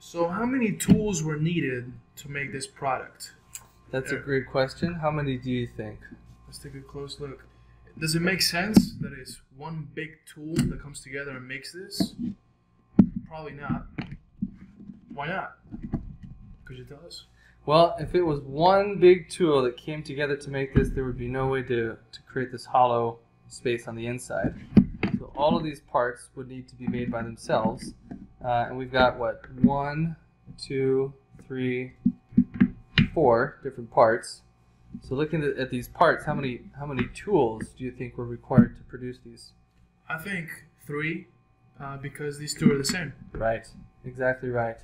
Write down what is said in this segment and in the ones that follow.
So how many tools were needed to make this product? That's a great question. How many do you think? Let's take a close look. Does it make sense that it's one big tool that comes together and makes this? Probably not. Why not? Could you tell us? Well, if it was one big tool that came together to make this, there would be no way to create this hollow space on the inside. So all of these parts would need to be made by themselves. And we've got, what, 1, 2, 3, 4 different parts. So looking at these parts, how many tools do you think were required to produce these? I think 3, because these two are the same. Right, exactly right.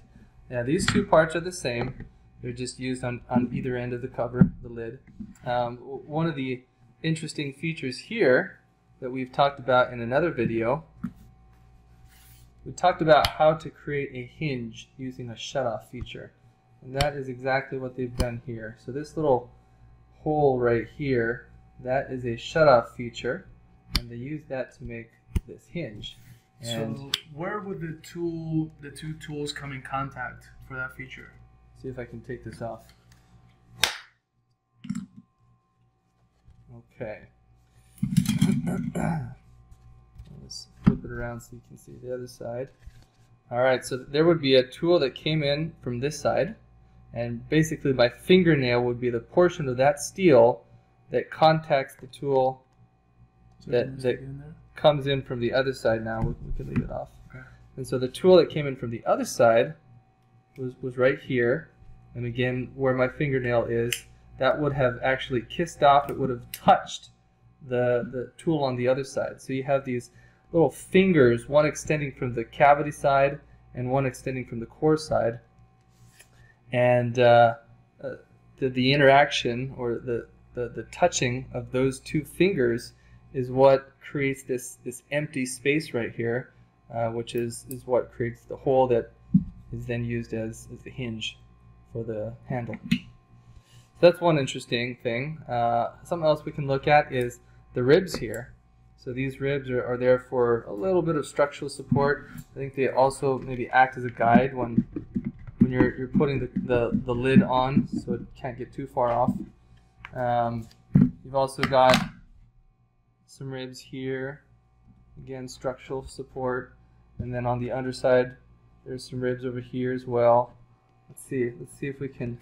Yeah, these two parts are the same. They're just used on either end of the cover, the lid. One of the interesting features here that we've talked about in another video, we talked about how to create a hinge using a shutoff feature. And that is exactly what they've done here. So this little hole right here, that is a shutoff feature, and they use that to make this hinge. And so where would the two tools come in contact for that feature? See if I can take this off. Okay. Let's flip it around so you can see the other side. Alright, so there would be a tool that came in from this side, and basically my fingernail would be the portion of that steel that contacts the tool that comes in from the other side. Now we can leave it off. Okay. And so the tool that came in from the other side was right here, and again where my fingernail is, that would have actually kissed off. It would have touched the tool on the other side. So you have these little fingers, one extending from the cavity side and one extending from the core side, and the interaction, or the touching of those two fingers is what creates this empty space right here, which is what creates the hole that is then used as the hinge for the handle. So that's one interesting thing. Something else we can look at is the ribs here. So these ribs are there for a little bit of structural support. I think they also maybe act as a guide when you're putting the lid on, so it can't get too far off. You've also got some ribs here, again structural support, and then on the underside there's some ribs over here as well. Let's see if we can.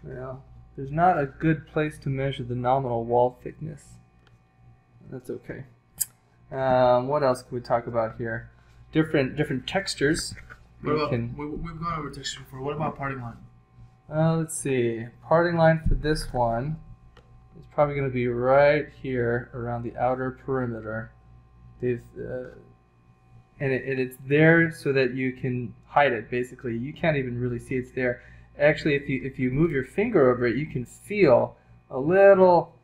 Well, there's not a good place to measure the nominal wall thickness. That's okay. What else can we talk about here? Different textures. We've gone over texture before. What about parting line? Let's see. Parting line for this one is probably going to be right here around the outer perimeter. They've and it's there so that you can hide it. Basically, you can't even really see it's there. Actually, if you move your finger over it, you can feel a little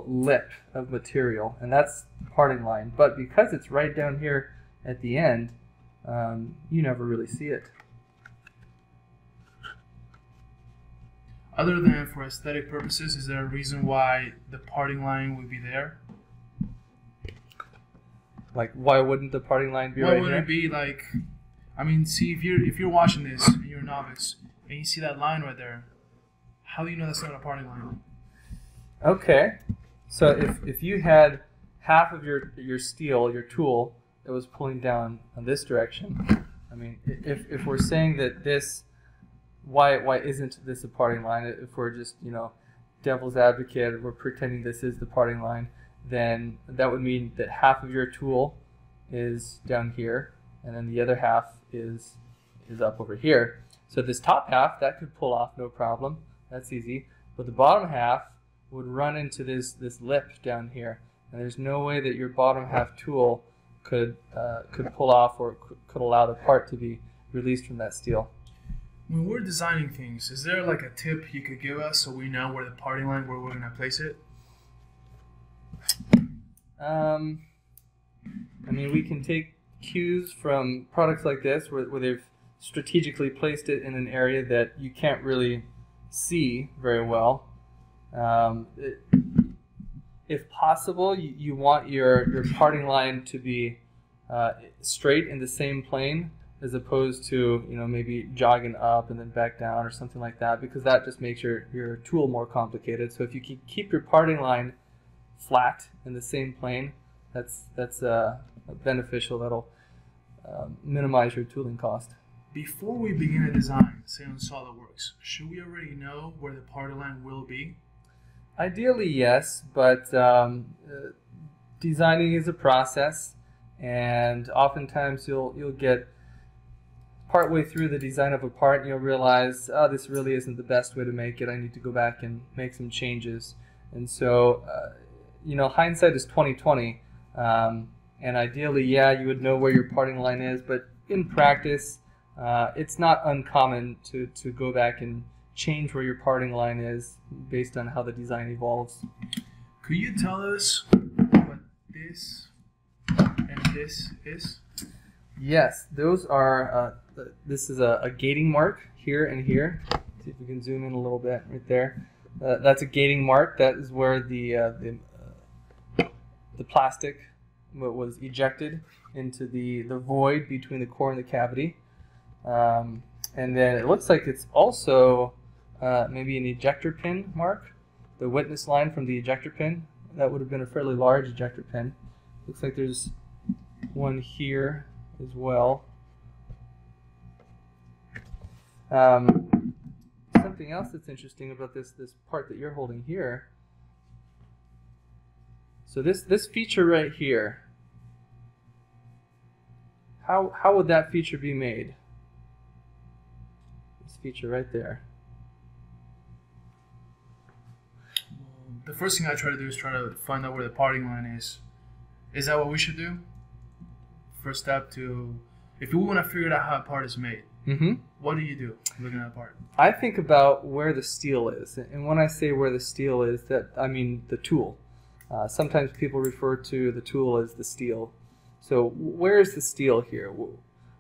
lip of material, and that's parting line. But because it's right down here at the end, you never really see it. Other than for aesthetic purposes, is there a reason why the parting line would be there? Like, why wouldn't the parting line be right here? Why wouldn't it be like, I mean, see, if you're watching this and you're a novice and you see that line right there, how do you know that's not a parting line? Okay, so if you had half of your steel, your tool, that was pulling down in this direction, I mean, if we're saying that this, why isn't this a parting line? If we're just, devil's advocate, we're pretending this is the parting line, then that would mean that half of your tool is down here, and then the other half is up over here. So this top half, that could pull off no problem. That's easy. But the bottom half would run into this lip down here, and there's no way that your bottom half tool could pull off or could allow the part to be released from that steel. When we're designing things, is there like a tip you could give us so we know where the parting line, where we're going to place it? I mean, we can take cues from products like this where they've strategically placed it in an area that you can't really see very well. If possible, you want your parting line to be straight in the same plane, as opposed to, you know, maybe jogging up and then back down or something like that, because that just makes your tool more complicated. So if you can keep your parting line flat in the same plane, that's beneficial. That'll minimize your tooling cost. Before we begin a design, say on SolidWorks, should we already know where the parting line will be? Ideally, yes, but designing is a process, and oftentimes you'll get partway through the design of a part and you'll realize, oh, this really isn't the best way to make it. I need to go back and make some changes. And so, you know, hindsight is 20/20. And ideally, yeah, you would know where your parting line is, but in practice, it's not uncommon to go back and change where your parting line is based on how the design evolves. Could you tell us what this and this is? Yes, those are, this is a gating mark here and here. See if we can zoom in a little bit right there. That's a gating mark. That is where the plastic was ejected into the void between the core and the cavity. And then it looks like it's also maybe an ejector pin mark, the witness line from the ejector pin. That would have been a fairly large ejector pin. Looks like there's one here as well. Something else that's interesting about this part that you're holding here. So this feature right here, how would that feature be made? This feature right there. The first thing I try to do is try to find out where the parting line is. Is that what we should do? First step to, if you want to figure out how a part is made, what do you do looking at a part? I think about where the steel is. And when I say where the steel is, that I mean the tool. Sometimes people refer to the tool as the steel. So where is the steel here?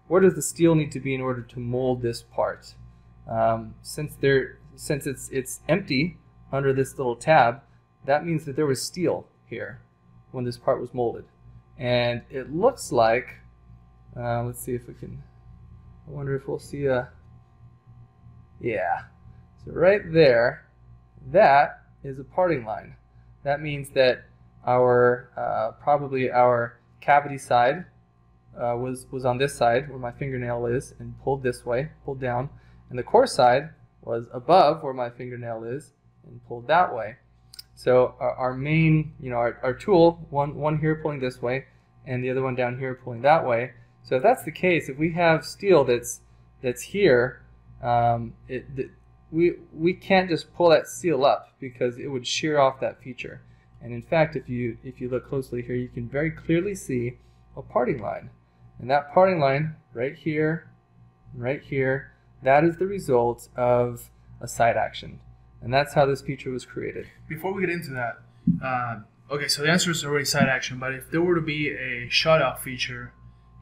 Where does the steel need to be in order to mold this part? Since it's empty under this little tab, that means that there was steel here when this part was molded. And it looks like, let's see if we can, I wonder if we'll see a, yeah. So right there, that is a parting line. That means that our, probably our cavity side was on this side where my fingernail is and pulled this way, pulled down. And the core side was above where my fingernail is and pulled that way. So our main, you know, our tool, one here pulling this way and the other one down here pulling that way. So if that's the case, if we have steel that's here, we can't just pull that steel up because it would shear off that feature. And in fact, if you look closely here, you can very clearly see a parting line. And that parting line right here, that is the result of a side action. And that's how this feature was created. Before we get into that, okay, so the answer is already side action, but if there were to be a shutoff feature,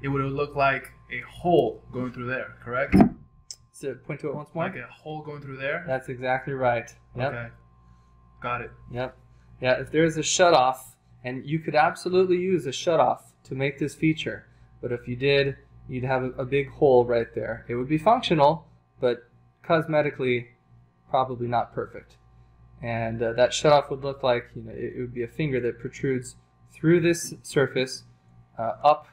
it would look like a hole going through there, correct? So point to it once more. Like a hole going through there? That's exactly right. Yep. Okay, got it. Yep. Yeah, if there's a shutoff, and you could absolutely use a shutoff to make this feature, but if you did, you'd have a big hole right there. It would be functional, but cosmetically probably not perfect. And that shutoff would look like, you know, it would be a finger that protrudes through this surface up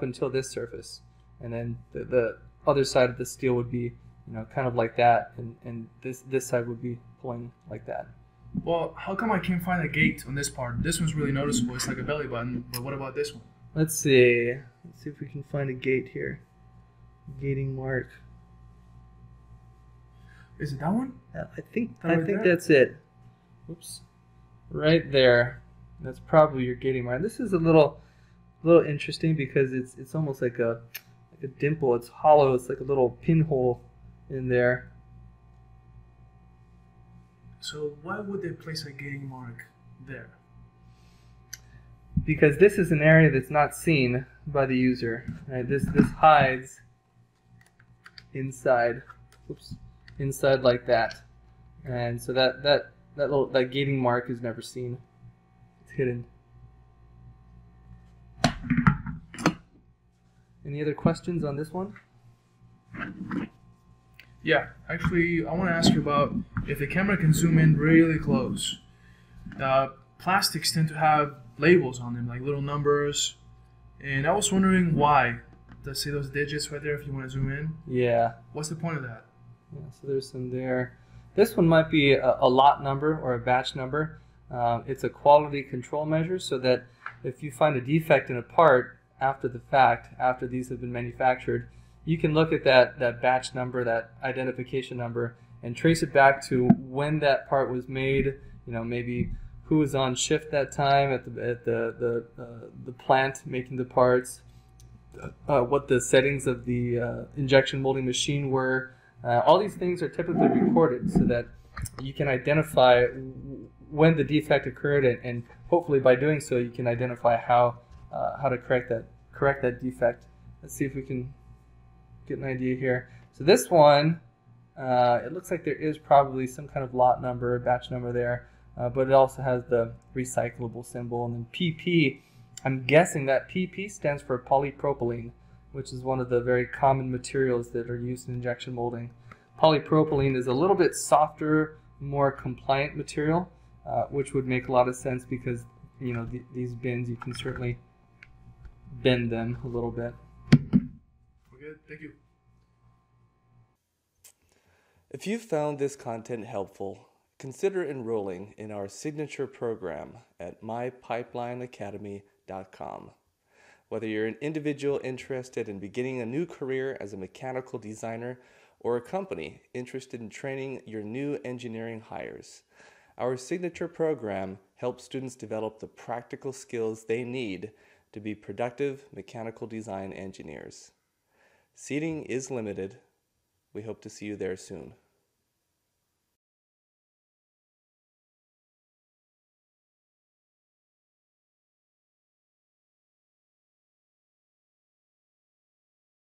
until this surface, and then the other side of the steel would be, you know, kind of like that, and this side would be pulling like that. Well, how come I can't find a gate on this part? This one's really noticeable. It's like a belly button, but what about this one? Let's see. Let's see if we can find a gate here. Gating mark. Is it that one? I think that's it. Oops. Right there. That's probably your gating mark. This is a little interesting because it's almost like a dimple. It's hollow. It's like a little pinhole in there. So why would they place a gating mark there? Because this is an area that's not seen by the user. Right? This hides inside. Oops. Inside like that, and so that gating mark is never seen. It's hidden. Any other questions on this one? Yeah, actually, I want to ask you about if the camera can zoom in really close. Plastics tend to have labels on them, like little numbers, and I was wondering why. Let's see those digits right there if you want to zoom in. Yeah. What's the point of that? Yeah, so there's some there. This one might be a lot number or a batch number. It's a quality control measure so that if you find a defect in a part after the fact, after these have been manufactured, you can look at that batch number, that identification number, and trace it back to when that part was made, maybe who was on shift that time at the plant making the parts, what the settings of the injection molding machine were. All these things are typically recorded so that you can identify when the defect occurred, and hopefully by doing so you can identify how to correct that defect. Let's see if we can get an idea here. So this one, it looks like there is probably some kind of lot number, batch number there, but it also has the recyclable symbol. And then PP, I'm guessing that PP stands for polypropylene, which is one of the very common materials that are used in injection molding. Polypropylene is a little bit softer, more compliant material, which would make a lot of sense because these bins, you can certainly bend them a little bit. Good, thank you. If you found this content helpful, consider enrolling in our signature program at mypipelineacademy.com. Whether you're an individual interested in beginning a new career as a mechanical designer or a company interested in training your new engineering hires, our signature program helps students develop the practical skills they need to be productive mechanical design engineers. Seating is limited. We hope to see you there soon.